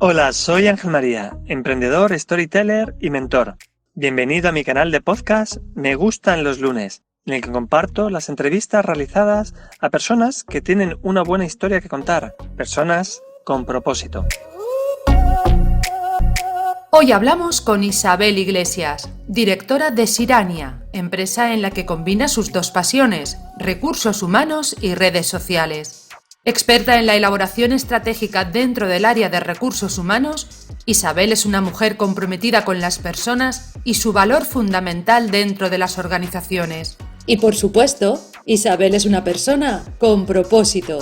Hola, soy Ángel María, emprendedor, storyteller y mentor. Bienvenido a mi canal de podcast Me Gustan los Lunes, en el que comparto las entrevistas realizadas a personas que tienen una buena historia que contar, personas con propósito. Hoy hablamos con Isabel Iglesias, directora de Sirania, empresa en la que combina sus dos pasiones, recursos humanos y redes sociales. Experta en la elaboración estratégica dentro del área de recursos humanos, Isabel es una mujer comprometida con las personas y su valor fundamental dentro de las organizaciones. Y por supuesto, Isabel es una persona con propósito.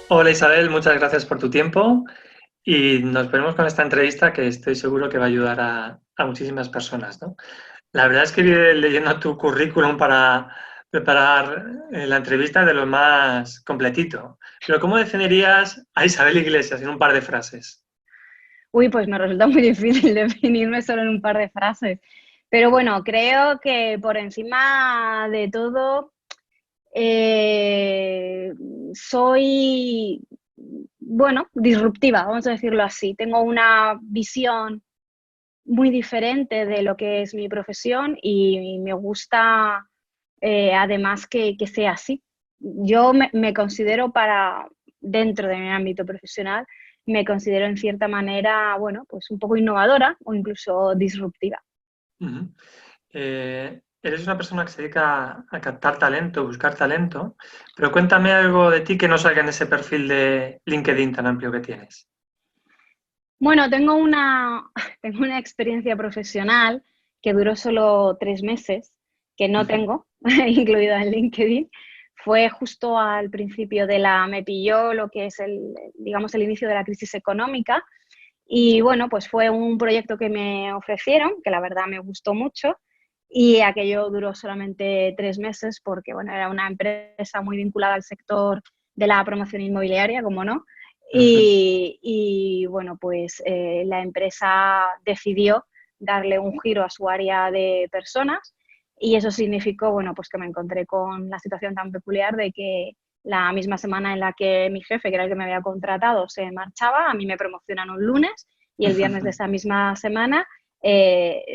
Hola Isabel, muchas gracias por tu tiempo y nos vemos con esta entrevista que estoy seguro que va a ayudar a muchísimas personas, ¿no? La verdad es que leyendo tu currículum para preparar la entrevista de lo más completito. Pero ¿cómo definirías a Isabel Iglesias en un par de frases? Uy, pues me resulta muy difícil definirme solo en un par de frases. Pero bueno, creo que por encima de todo eh, soy, bueno, disruptiva, vamos a decirlo así. Tengo una visión muy diferente de lo que es mi profesión y me gusta además que sea así. Yo me considero dentro de mi ámbito profesional, me considero en cierta manera, bueno, pues un poco innovadora o incluso disruptiva. Ujú. Eres una persona que se dedica a captar talento, buscar talento, pero cuéntame algo de ti que no salga en ese perfil de LinkedIn tan amplio que tienes. Bueno, tengo una experiencia profesional que duró solo 3 meses, que no tengo incluida en LinkedIn. Fue justo al principio me pilló lo que es digamos, el inicio de la crisis económica. Y bueno, pues fue un proyecto que me ofrecieron, que la verdad me gustó mucho, y aquello duró solamente 3 meses porque, bueno, era una empresa muy vinculada al sector de la promoción inmobiliaria, como no. Y bueno, pues la empresa decidió darle un giro a su área de personas y eso significó, bueno, pues que me encontré con la situación tan peculiar de que la misma semana en la que mi jefe, que era el que me había contratado, se marchaba, a mí me promocionan un lunes y el viernes de esa misma semana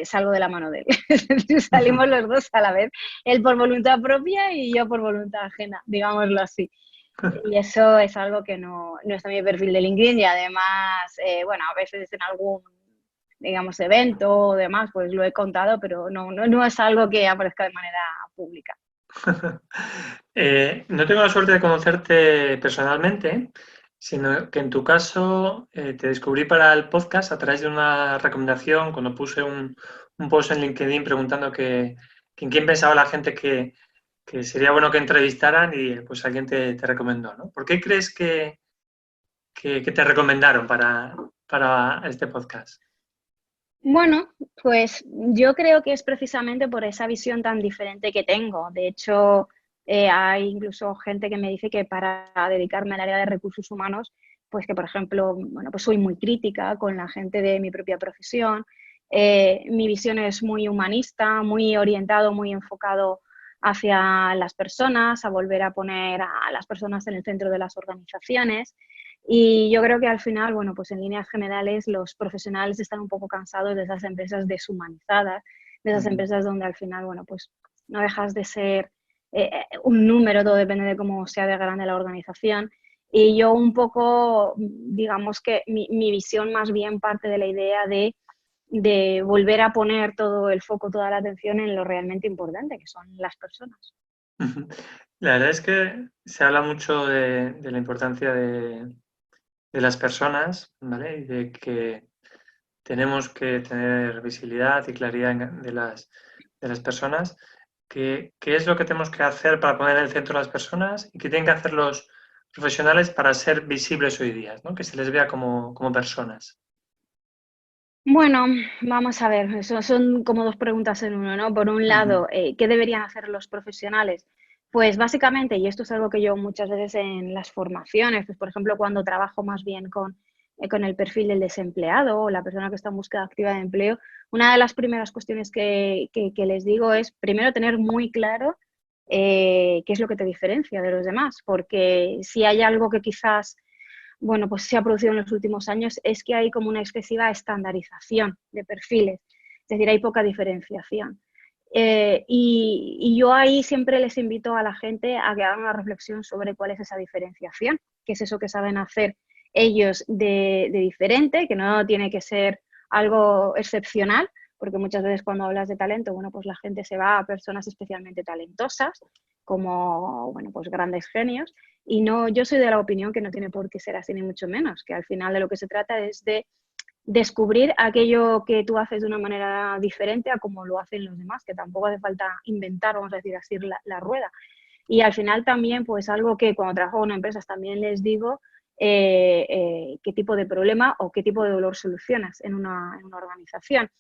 salgo de la mano de él. Es decir, salimos los dos a la vez, él por voluntad propia y yo por voluntad ajena, digámoslo así. Y eso es algo que no está en mi perfil de LinkedIn y además, bueno, a veces en algún, digamos, evento o demás, pues lo he contado, pero no es algo que aparezca de manera pública. No tengo la suerte de conocerte personalmente, sino que en tu caso te descubrí para el podcast a través de una recomendación cuando puse un post en LinkedIn preguntando en quién pensaba la gente que sería bueno que entrevistaran y pues alguien te recomendó, ¿no? ¿Por qué crees que te recomendaron para este podcast? Bueno, pues yo creo que es precisamente por esa visión tan diferente que tengo. De hecho, hay incluso gente que me dice que para dedicarme al área de recursos humanos, pues que, por ejemplo, bueno, pues soy muy crítica con la gente de mi propia profesión. Mi visión es muy humanista, muy orientado, muy enfocado hacia las personas, a volver a poner a las personas en el centro de las organizaciones. Y yo creo que al final, bueno, pues en líneas generales los profesionales están un poco cansados de esas empresas deshumanizadas, de esas empresas donde al final, bueno, pues no dejas de ser un número, todo depende de cómo sea de grande la organización. Y yo un poco, digamos que mi visión más bien parte de la idea de volver a poner todo el foco, toda la atención en lo realmente importante, que son las personas. La verdad es que se habla mucho de la importancia de las personas, ¿vale? Y de que tenemos que tener visibilidad y claridad de las personas. ¿Qué es lo que tenemos que hacer para poner en el centro a las personas y qué tienen que hacer los profesionales para ser visibles hoy día, ¿no? Que se les vea como personas? Bueno, vamos a ver, eso son como dos preguntas en uno, ¿no? Por un Ujú. lado, ¿qué deberían hacer los profesionales? Pues básicamente, y esto es algo que yo muchas veces en las formaciones, pues por ejemplo, cuando trabajo más bien con el perfil del desempleado o la persona que está en búsqueda activa de empleo, una de las primeras cuestiones que les digo es primero tener muy claro qué es lo que te diferencia de los demás, porque si hay algo que quizás bueno, pues se ha producido en los últimos años es que hay como una excesiva estandarización de perfiles, es decir, hay poca diferenciación. Y yo ahí siempre les invito a la gente a que hagan una reflexión sobre cuál es esa diferenciación, qué es eso que saben hacer ellos de diferente, que no tiene que ser algo excepcional, porque muchas veces cuando hablas de talento, bueno, pues la gente se va a personas especialmente talentosas, como, bueno, pues grandes genios, y no, yo soy de la opinión que no tiene por qué ser así, ni mucho menos, que al final de lo que se trata es de descubrir aquello que tú haces de una manera diferente a como lo hacen los demás, que tampoco hace falta inventar, vamos a decir así, la rueda. Y al final también, pues algo que cuando trabajo en empresas también les digo, qué tipo de problema o qué tipo de dolor solucionas en una organización.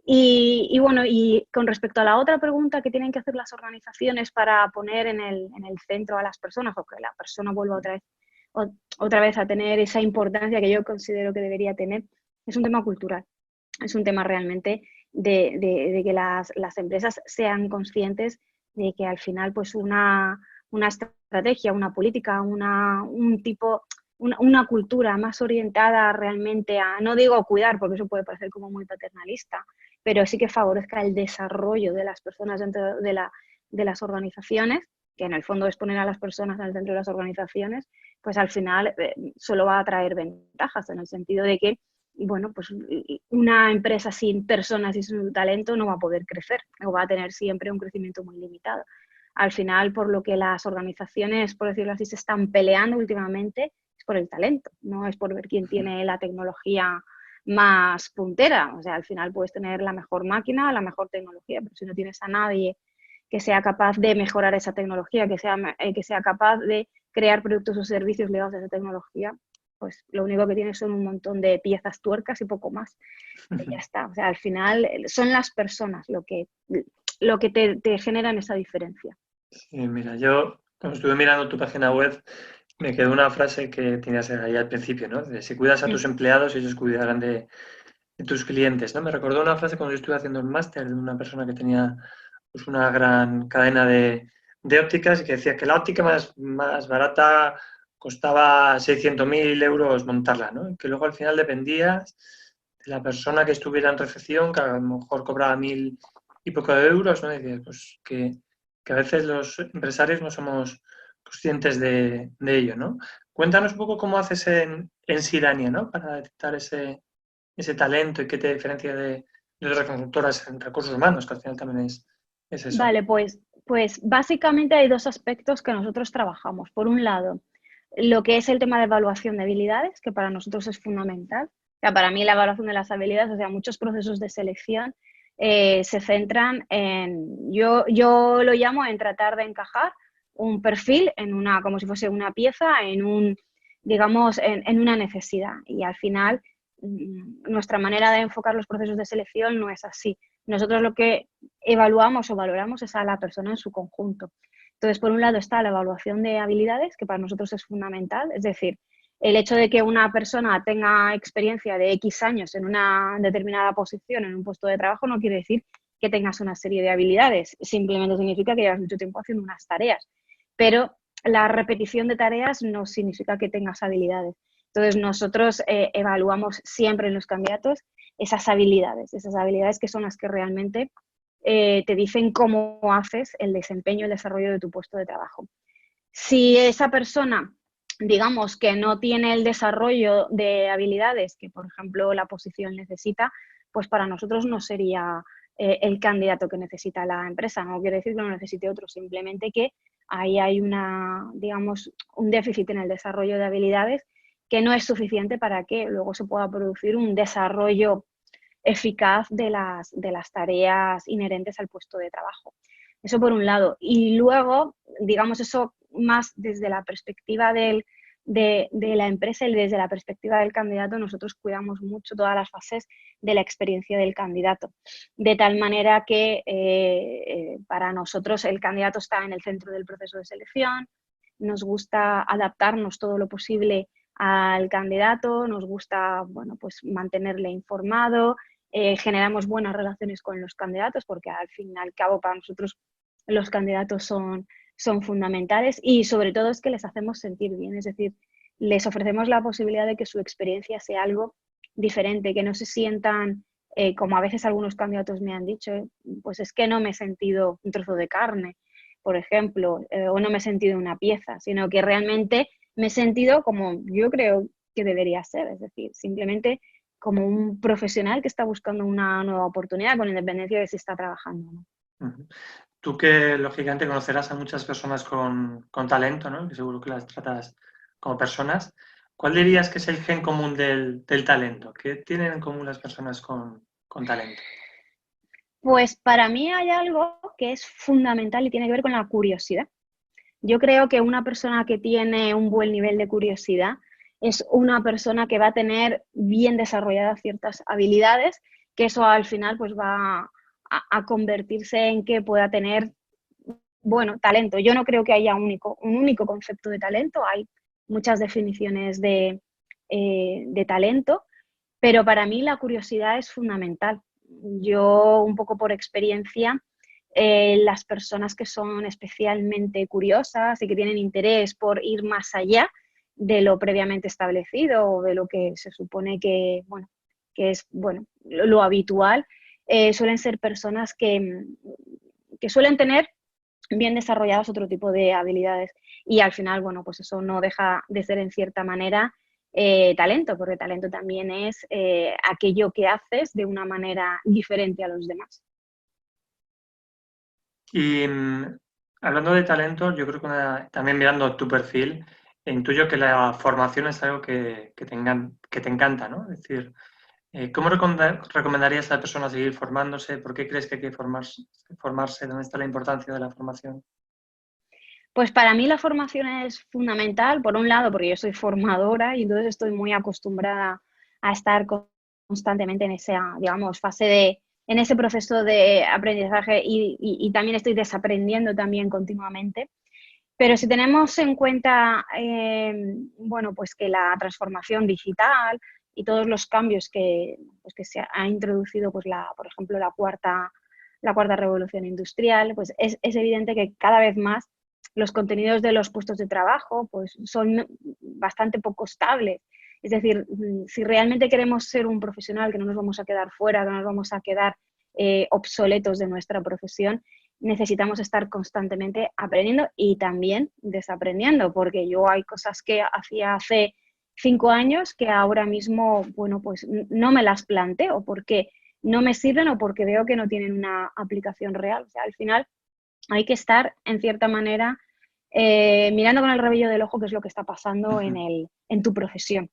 Y bueno, y con respecto a la otra pregunta que tienen que hacer las organizaciones para poner en el centro a las personas o que la persona vuelva otra vez a tener esa importancia que yo considero que debería tener, es un tema cultural. Es un tema realmente de que las empresas sean conscientes de que al final pues una estrategia, una política, una cultura más orientada realmente a, no digo cuidar, porque eso puede parecer como muy paternalista, pero sí que favorezca el desarrollo de las personas dentro de las organizaciones, que en el fondo es poner a las personas en el centro de las organizaciones, pues al final solo va a traer ventajas en el sentido de que, bueno, pues una empresa sin personas y sin talento no va a poder crecer, o va a tener siempre un crecimiento muy limitado. Al final, por lo que las organizaciones, por decirlo así, se están peleando últimamente, es por el talento, no es por ver quién tiene la tecnología más puntera. O sea, al final puedes tener la mejor máquina, la mejor tecnología, pero si no tienes a nadie que sea capaz de mejorar esa tecnología, que sea capaz de crear productos o servicios ligados a esa tecnología, pues lo único que tienes son un montón de piezas tuercas y poco más. Y ya está. O sea, al final son las personas lo que te generan esa diferencia. Sí, mira, yo cuando estuve mirando tu página web me quedó una frase que tenías ahí al principio, ¿no? De si cuidas a tus empleados, ellos cuidarán de tus clientes, ¿no? Me recordó una frase cuando yo estuve haciendo el máster de una persona que tenía pues, una gran cadena de ópticas y que decía que la óptica más barata costaba 600.000 euros montarla, ¿no? Y que luego al final dependía de la persona que estuviera en recepción, que a lo mejor cobraba 1.000 y poco de euros, ¿no? Y decía, pues que a veces los empresarios no somos conscientes de ello, ¿no? Cuéntanos un poco cómo haces en Sirania, ¿no? Para detectar ese talento y qué te diferencia de otras consultoras en recursos humanos, que al final también es eso. Vale, pues básicamente hay dos aspectos que nosotros trabajamos. Por un lado, lo que es el tema de evaluación de habilidades, que para nosotros es fundamental. O sea, para mí la evaluación de las habilidades, o sea, muchos procesos de selección se centran en, yo lo llamo en tratar de encajar un perfil en como si fuese una pieza, digamos, en una necesidad. Y al final, nuestra manera de enfocar los procesos de selección no es así. Nosotros lo que evaluamos o valoramos es a la persona en su conjunto. Entonces, por un lado está la evaluación de habilidades, que para nosotros es fundamental, es decir, el hecho de que una persona tenga experiencia de X años en una determinada posición, en un puesto de trabajo, no quiere decir que tengas una serie de habilidades, simplemente significa que llevas mucho tiempo haciendo unas tareas, pero la repetición de tareas no significa que tengas habilidades. Entonces, nosotros evaluamos siempre en los candidatos esas habilidades que son las que realmente te dicen cómo haces el desempeño, el desarrollo de tu puesto de trabajo. Si esa persona, digamos, que no tiene el desarrollo de habilidades que, por ejemplo, la posición necesita, pues para nosotros no sería el candidato que necesita la empresa. No quiere decir que no necesite otro, simplemente que ahí hay digamos, un déficit en el desarrollo de habilidades que no es suficiente para que luego se pueda producir un desarrollo eficaz de las tareas inherentes al puesto de trabajo. Eso por un lado. Y luego, digamos, eso más desde la perspectiva de la empresa y desde la perspectiva del candidato, nosotros cuidamos mucho todas las fases de la experiencia del candidato, de tal manera que para nosotros el candidato está en el centro del proceso de selección, nos gusta adaptarnos todo lo posible al candidato, nos gusta, bueno, pues mantenerle informado, generamos buenas relaciones con los candidatos porque al fin y al cabo para nosotros los candidatos son fundamentales y sobre todo es que les hacemos sentir bien, es decir, les ofrecemos la posibilidad de que su experiencia sea algo diferente, que no se sientan, como a veces algunos candidatos me han dicho, pues es que no me he sentido un trozo de carne, por ejemplo, o no me he sentido una pieza, sino que realmente me he sentido como yo creo que debería ser, es decir, simplemente como un profesional que está buscando una nueva oportunidad con independencia de si está trabajando o no. Tú que lógicamente conocerás a muchas personas con talento, ¿no? Que seguro que las tratas como personas. ¿Cuál dirías que es el gen común del talento? ¿Qué tienen en común las personas con talento? Pues para mí hay algo que es fundamental y tiene que ver con la curiosidad. Yo creo que una persona que tiene un buen nivel de curiosidad es una persona que va a tener bien desarrolladas ciertas habilidades, que eso al final pues va a convertirse en que pueda tener, bueno, talento. Yo no creo que haya un único concepto de talento, hay muchas definiciones de talento, pero para mí la curiosidad es fundamental. Yo, un poco por experiencia, las personas que son especialmente curiosas y que tienen interés por ir más allá de lo previamente establecido o de lo que se supone que, bueno, que es bueno, lo habitual, suelen ser personas que suelen tener bien desarrolladas otro tipo de habilidades. Y al final, bueno, pues eso no deja de ser en cierta manera talento, porque talento también es aquello que haces de una manera diferente a los demás. Y hablando de talento, yo creo que también mirando tu perfil, intuyo que la formación es algo que te encanta, ¿no? Es decir, ¿cómo recomendarías a la persona seguir formándose? ¿Por qué crees que hay que formarse? ¿Dónde está la importancia de la formación? Pues para mí la formación es fundamental, por un lado, porque yo soy formadora y entonces estoy muy acostumbrada a estar constantemente en esa, digamos, en ese proceso de aprendizaje y también estoy desaprendiendo también continuamente. Pero si tenemos en cuenta, bueno, pues que la transformación digital y todos los cambios pues que se ha introducido, pues por ejemplo, la cuarta revolución industrial, pues es evidente que cada vez más los contenidos de los puestos de trabajo pues son bastante poco estables. Es decir, si realmente queremos ser un profesional, que no nos vamos a quedar fuera, que no nos vamos a quedar obsoletos de nuestra profesión, necesitamos estar constantemente aprendiendo y también desaprendiendo, porque yo hay cosas que hacía hace 5 años que ahora mismo, bueno, pues no me las planteo porque no me sirven o porque veo que no tienen una aplicación real. O sea, al final hay que estar, en cierta manera, mirando con el rabillo del ojo qué es lo que está pasando en tu profesión,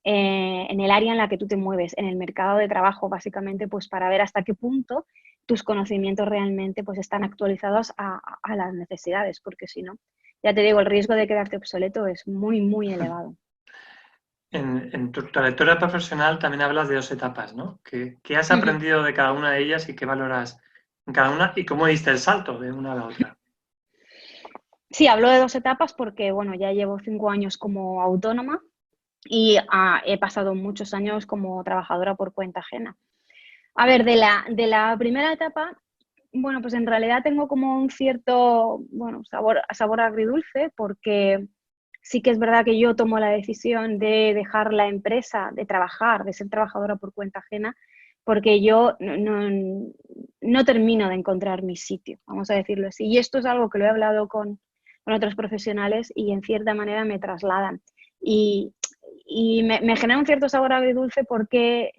en el área en la que tú te mueves, en el mercado de trabajo, básicamente, pues para ver hasta qué punto tus conocimientos realmente pues están actualizados a las necesidades, porque si no, ya te digo, el riesgo de quedarte obsoleto es muy, muy elevado. En tu trayectoria profesional también hablas de 2 etapas, ¿no? ¿Qué has Ujú. aprendido de cada una de ellas y qué valoras en cada una y cómo diste el salto de una a la otra? Sí, hablo de 2 etapas porque, bueno, ya llevo 5 años como autónoma y he pasado muchos años como trabajadora por cuenta ajena. A ver, de la primera etapa, bueno, pues en realidad tengo como un cierto, bueno, sabor agridulce porque sí que es verdad que yo tomo la decisión de dejar la empresa, de trabajar, de ser trabajadora por cuenta ajena, porque yo no termino de encontrar mi sitio, vamos a decirlo así. Y esto es algo que lo he hablado con otros profesionales y en cierta manera me trasladan. Y, y me genera un cierto sabor agridulce porque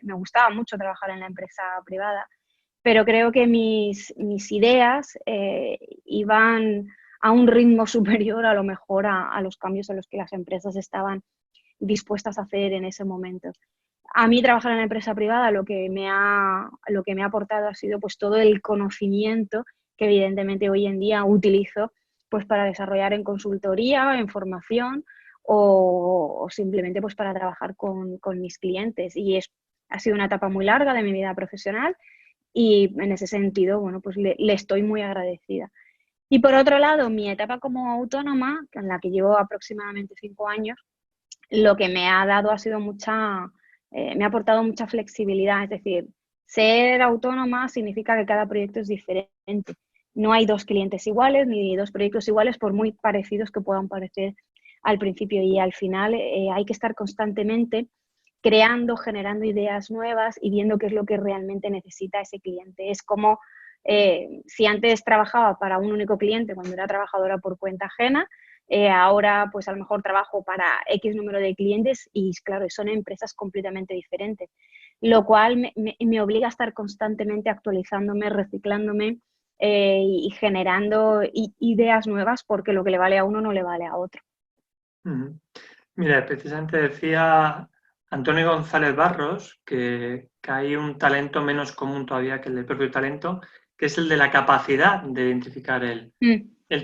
me gustaba mucho trabajar en la empresa privada, pero creo que mis ideas iban a un ritmo superior a lo mejor a los cambios a los que las empresas estaban dispuestas a hacer en ese momento. A mí trabajar en la empresa privada lo que me ha aportado ha sido pues todo el conocimiento que evidentemente hoy en día utilizo pues para desarrollar en consultoría, en formación o simplemente pues para trabajar con mis clientes. Y ha sido una etapa muy larga de mi vida profesional y en ese sentido, bueno, pues le estoy muy agradecida. Y por otro lado, mi etapa como autónoma, en la que llevo aproximadamente 5 años, lo que me ha dado ha sido me ha aportado mucha flexibilidad. Es decir, ser autónoma significa que cada proyecto es diferente. No hay 2 clientes iguales ni 2 proyectos iguales, por muy parecidos que puedan parecer al principio y al final hay que estar constantemente creando, generando ideas nuevas y viendo qué es lo que realmente necesita ese cliente. Es como si antes trabajaba para un único cliente cuando era trabajadora por cuenta ajena, ahora pues a lo mejor trabajo para X número de clientes y claro, son empresas completamente diferentes, lo cual me obliga a estar constantemente actualizándome, reciclándome y generando ideas nuevas porque lo que le vale a uno no le vale a otro. Mira, precisamente decía Antonio González Barros que hay un talento menos común todavía que el del propio talento, que es el de la capacidad de identificar el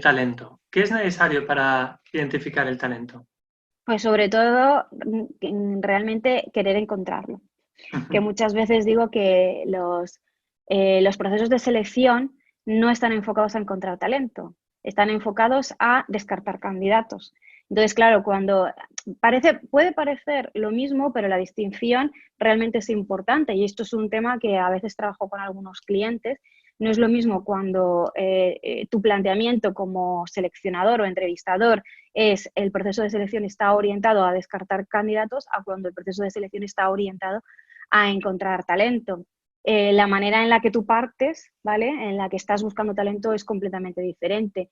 talento. ¿Qué es necesario para identificar el talento? Pues sobre todo, realmente querer encontrarlo. Que muchas veces digo que los procesos de selección no están enfocados a encontrar talento, están enfocados a descartar candidatos. Entonces, claro, cuando puede parecer lo mismo, pero la distinción realmente es importante y esto es un tema que a veces trabajo con algunos clientes. No es lo mismo cuando tu planteamiento como seleccionador o entrevistador es el proceso de selección está orientado a descartar candidatos a cuando el proceso de selección está orientado a encontrar talento. La manera en la que tú partes, ¿vale? En la que estás buscando talento es completamente diferente.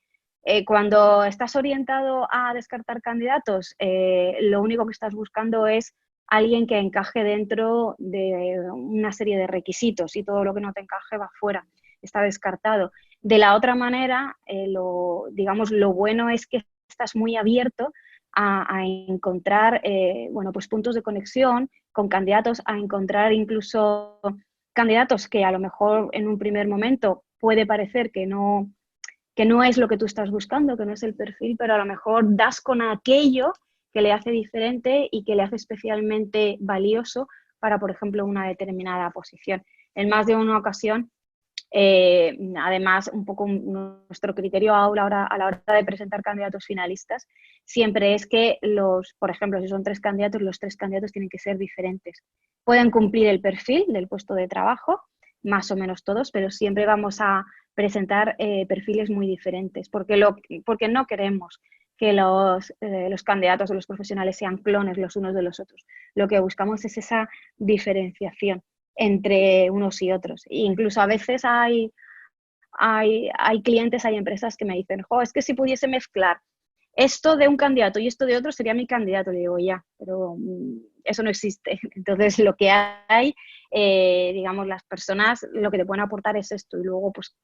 Cuando estás orientado a descartar candidatos, lo único que estás buscando es alguien que encaje dentro de una serie de requisitos y todo lo que no te encaje va fuera, está descartado. De la otra manera, digamos, lo bueno es que estás muy abierto a encontrar bueno, pues puntos de conexión con candidatos, a encontrar incluso candidatos que a lo mejor en un primer momento puede parecer que no es lo que tú estás buscando, que no es el perfil, pero a lo mejor das con aquello que le hace diferente y que le hace especialmente valioso para, por ejemplo, una determinada posición. En más de una ocasión, además, un poco nuestro criterio a la hora de presentar candidatos finalistas siempre es que por ejemplo, si son 3 candidatos, los 3 candidatos tienen que ser diferentes. Pueden cumplir el perfil del puesto de trabajo, más o menos todos, pero siempre vamos a presentar perfiles muy diferentes, porque no queremos que los candidatos o los profesionales sean clones los unos de los otros. Lo que buscamos es esa diferenciación entre unos y otros. E incluso a veces hay clientes, hay empresas que me dicen, es que si pudiese mezclar esto de un candidato y esto de otro sería mi candidato. Le digo, ya, pero eso no existe. Entonces, lo que hay, digamos, las personas, lo que te pueden aportar es esto y luego, pues,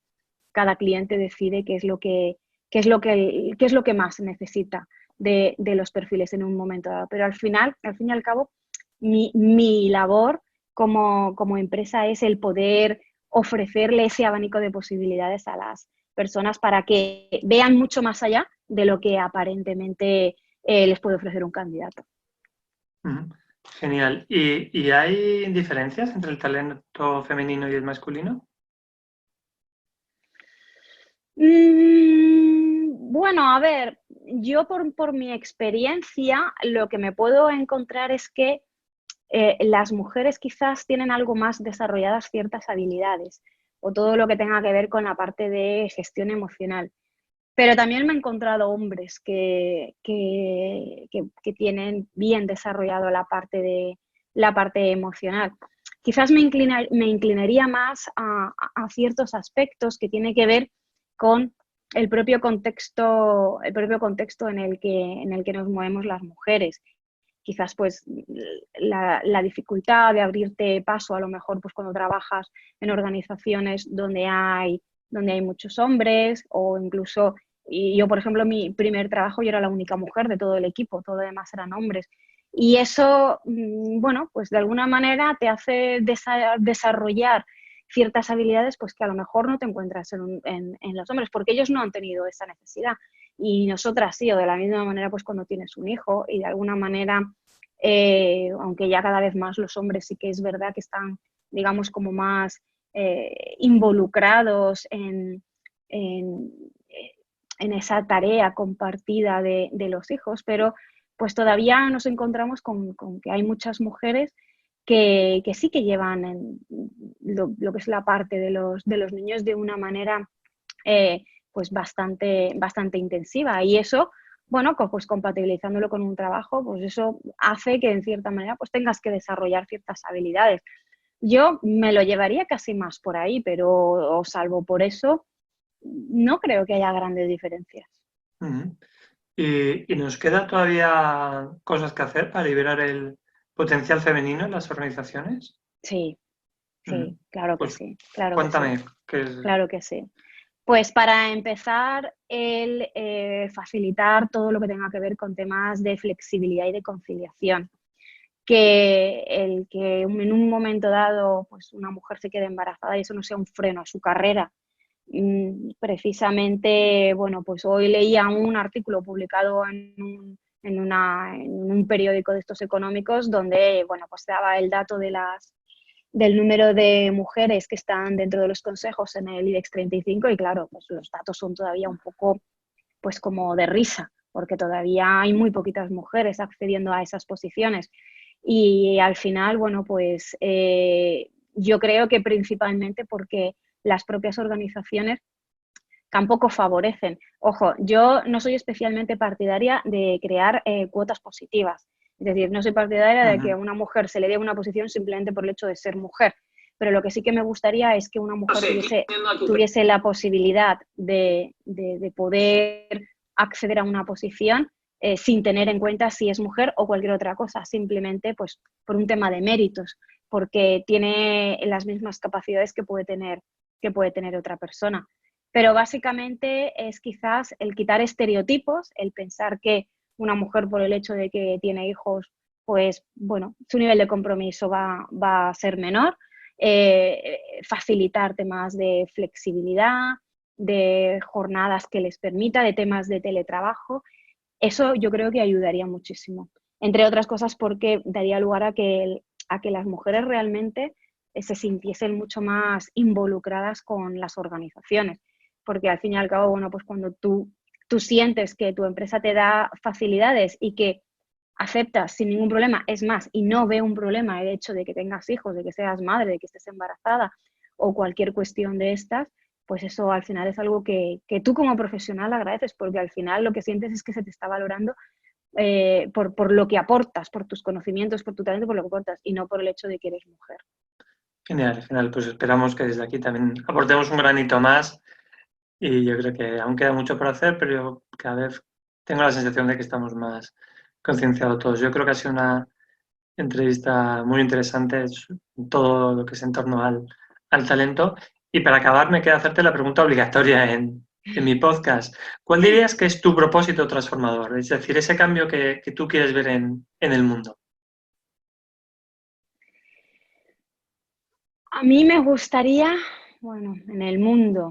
cada cliente decide qué es lo que más necesita de los perfiles en un momento dado. Pero al fin y al cabo, mi labor como empresa es el poder ofrecerle ese abanico de posibilidades a las personas para que vean mucho más allá de lo que aparentemente les puede ofrecer un candidato. Genial. ¿Y hay diferencias entre el talento femenino y el masculino? Bueno, a ver, yo por mi experiencia lo que me puedo encontrar es que las mujeres quizás tienen algo más desarrolladas ciertas habilidades o todo lo que tenga que ver con la parte de gestión emocional. Pero también me he encontrado hombres que tienen bien desarrollado la parte emocional. Quizás me inclinaría más a ciertos aspectos que tienen que ver con el propio contexto en el que nos movemos las mujeres. Quizás pues la dificultad de abrirte paso a lo mejor pues cuando trabajas en organizaciones donde hay muchos hombres o incluso, y yo por ejemplo mi primer trabajo yo era la única mujer de todo el equipo, todo lo demás eran hombres. Y eso, bueno, pues de alguna manera te hace desarrollar ciertas habilidades pues que a lo mejor no te encuentras en los hombres, porque ellos no han tenido esa necesidad. Y nosotras sí, o de la misma manera pues cuando tienes un hijo y de alguna manera, aunque ya cada vez más los hombres sí que es verdad que están, digamos, como más involucrados en esa tarea compartida de los hijos, pero pues todavía nos encontramos con que hay muchas mujeres que sí que llevan lo que es la parte de los niños de una manera pues bastante intensiva y eso bueno, pues compatibilizándolo con un trabajo, pues eso hace que en cierta manera pues tengas que desarrollar ciertas habilidades. Yo me lo llevaría casi más por ahí, pero o salvo por eso, no creo que haya grandes diferencias. Ujú. ¿Y nos queda todavía cosas que hacer para liberar el potencial femenino en las organizaciones? Sí, Ujú. sí, claro que Pues sí, claro que sí, cuéntame, ¿qué es? claro que sí. Pues para empezar, el facilitar todo lo que tenga que ver con temas de flexibilidad y de conciliación. Que el que en un momento dado pues una mujer se quede embarazada y eso no sea un freno a su carrera. Precisamente, bueno, pues hoy leía un artículo publicado en un periódico de estos económicos donde, bueno, pues daba el dato del número de mujeres que están dentro de los consejos en el IBEX 35 y claro, pues los datos son todavía un poco pues como de risa, porque todavía hay muy poquitas mujeres accediendo a esas posiciones. Y al final, bueno, pues yo creo que principalmente porque las propias organizaciones tampoco favorecen. Ojo, yo no soy especialmente partidaria de crear cuotas positivas. Es decir, no soy partidaria de que a Ujú. una mujer se le dé una posición simplemente por el hecho de ser mujer. Pero lo que sí que me gustaría es que una No mujer sé, tuviese la posibilidad de poder acceder a una posición sin tener en cuenta si es mujer o cualquier otra cosa, simplemente pues por un tema de méritos, porque tiene las mismas capacidades que puede tener otra persona. Pero básicamente es quizás el quitar estereotipos, el pensar que una mujer por el hecho de que tiene hijos, pues bueno, su nivel de compromiso va a ser menor, facilitar temas de flexibilidad, de jornadas que les permita, de temas de teletrabajo. Eso yo creo que ayudaría muchísimo. Entre otras cosas porque daría lugar a que las mujeres realmente se sintiesen mucho más involucradas con las organizaciones. Porque al fin y al cabo, bueno, pues cuando tú sientes que tu empresa te da facilidades y que aceptas sin ningún problema, es más, y no ve un problema el hecho de que tengas hijos, de que seas madre, de que estés embarazada o cualquier cuestión de estas, pues eso al final es algo que tú como profesional agradeces, porque al final lo que sientes es que se te está valorando por lo que aportas, por tus conocimientos, por tu talento, por lo que aportas, y no por el hecho de que eres mujer. Genial, genial. Pues esperamos que desde aquí también aportemos un granito más y yo creo que aún queda mucho por hacer, pero yo cada vez tengo la sensación de que estamos más concienciados todos. Yo creo que ha sido una entrevista muy interesante, todo lo que es en torno al talento. Y para acabar, me queda hacerte la pregunta obligatoria en mi podcast. ¿Cuál dirías que es tu propósito transformador? Es decir, ese cambio que tú quieres ver en el mundo. A mí me gustaría, bueno, en el mundo,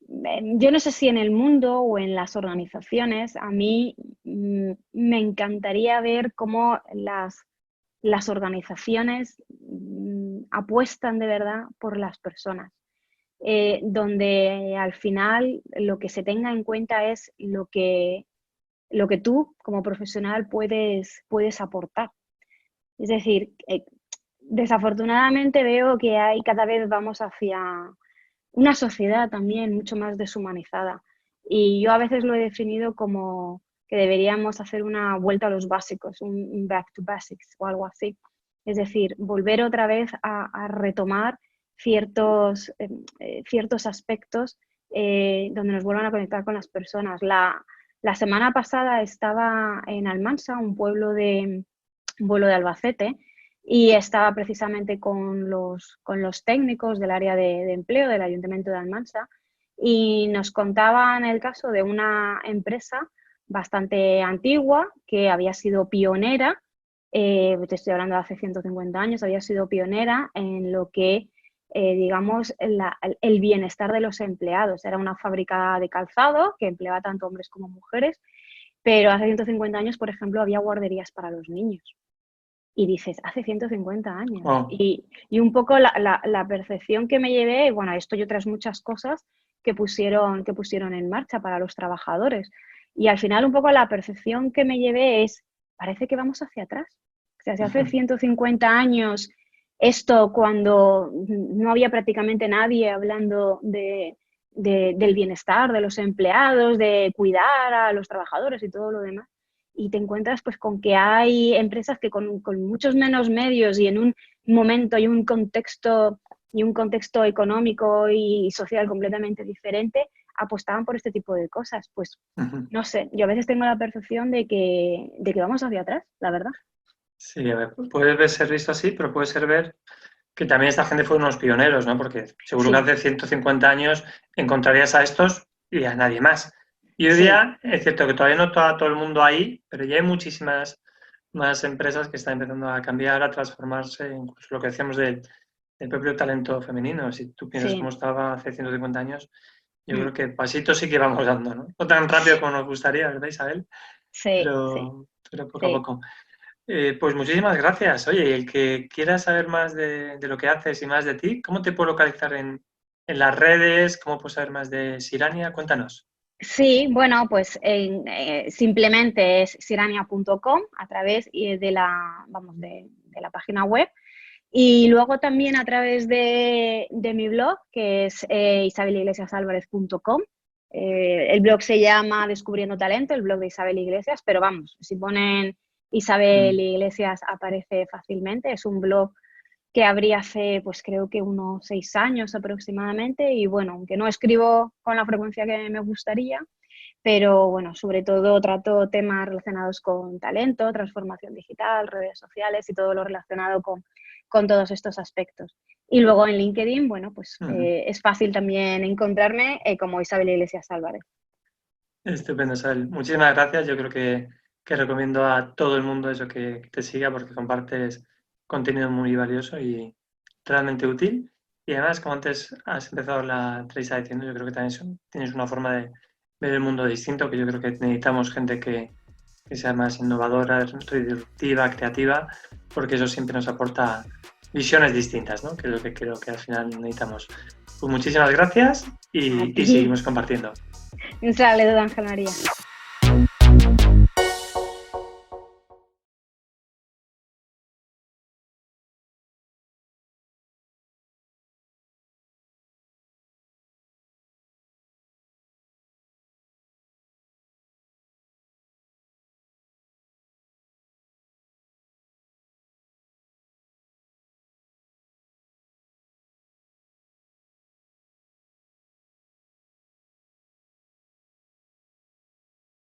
yo no sé si en el mundo o en las organizaciones, a mí me encantaría ver cómo las organizaciones apuestan de verdad por las personas, donde al final lo que se tenga en cuenta es lo que tú como profesional puedes aportar. Es decir, desafortunadamente veo que cada vez vamos hacia una sociedad también mucho más deshumanizada. Y yo a veces lo he definido como que deberíamos hacer una vuelta a los básicos, un back to basics o algo así. Es decir, volver otra vez a retomar ciertos aspectos donde nos vuelvan a conectar con las personas. La semana pasada estaba en Almansa, un pueblo de Albacete, y estaba precisamente con los técnicos del área de empleo del Ayuntamiento de Almansa y nos contaban el caso de una empresa bastante antigua que había sido pionera, te estoy hablando de hace 150 años, había sido pionera en lo que, digamos, el bienestar de los empleados. Era una fábrica de calzado que empleaba tanto hombres como mujeres, pero hace 150 años, por ejemplo, había guarderías para los niños. Y dices, hace 150 años. Oh, Y un poco la percepción que me llevé, bueno, esto y otras muchas cosas que pusieron en marcha para los trabajadores. Y al final un poco la percepción que me llevé es, parece que vamos hacia atrás. O sea, si hace 150 años esto cuando no había prácticamente nadie hablando del bienestar de los empleados, de cuidar a los trabajadores y todo lo demás. Y te encuentras pues con que hay empresas que con muchos menos medios y en un momento y un contexto económico y social completamente diferente, apostaban por este tipo de cosas. Pues no sé, yo a veces tengo la percepción de que vamos hacia atrás, la verdad. Sí, a ver, puede ser visto así, pero puede ser ver que también esta gente fue unos pioneros, ¿no? Porque seguro Sí. que hace 150 años encontrarías a estos y a nadie más. Y hoy Sí. día es cierto que todavía no está todo el mundo ahí, pero ya hay muchísimas más empresas que están empezando a cambiar, a transformarse, incluso lo que decíamos del propio talento femenino. Si tú piensas Sí. cómo estaba hace 150 años, yo creo que pasitos sí que vamos dando, ¿no? No tan rápido como nos gustaría, ¿verdad, Isabel? Sí, Pero poco a sí. poco. Pues muchísimas gracias. Oye, y el que quiera saber más de lo que haces y más de ti, ¿cómo te puedo localizar en las redes? ¿Cómo puedo saber más de Sirania? Cuéntanos. Sí, bueno, pues simplemente es sirania.com a través de la página web. Y luego también a través de mi blog, que es isabeliglesiasalvarez.com. El blog se llama Descubriendo Talento, el blog de Isabel Iglesias, pero vamos, si ponen Isabel Iglesias aparece fácilmente. Es un blog que abrí hace, pues creo que unos 6 años aproximadamente. Y bueno, aunque no escribo con la frecuencia que me gustaría, pero bueno, sobre todo trato temas relacionados con talento, transformación digital, redes sociales y todo lo relacionado con todos estos aspectos. Y luego en LinkedIn, bueno, pues es fácil también encontrarme como Isabel Iglesias Álvarez. Estupendo, Isabel. Muchísimas gracias. Yo creo que recomiendo a todo el mundo eso que te siga porque compartes contenido muy valioso y realmente útil. Y además, como antes has empezado la entrevista diciendo, yo creo que también tienes una forma de ver el mundo distinto, que yo creo que necesitamos gente que sea más innovadora, disruptiva, creativa, porque eso siempre nos aporta visiones distintas, ¿no? Que es lo que creo que al final necesitamos. Pues muchísimas gracias y seguimos compartiendo. Un saludo, Ángel María.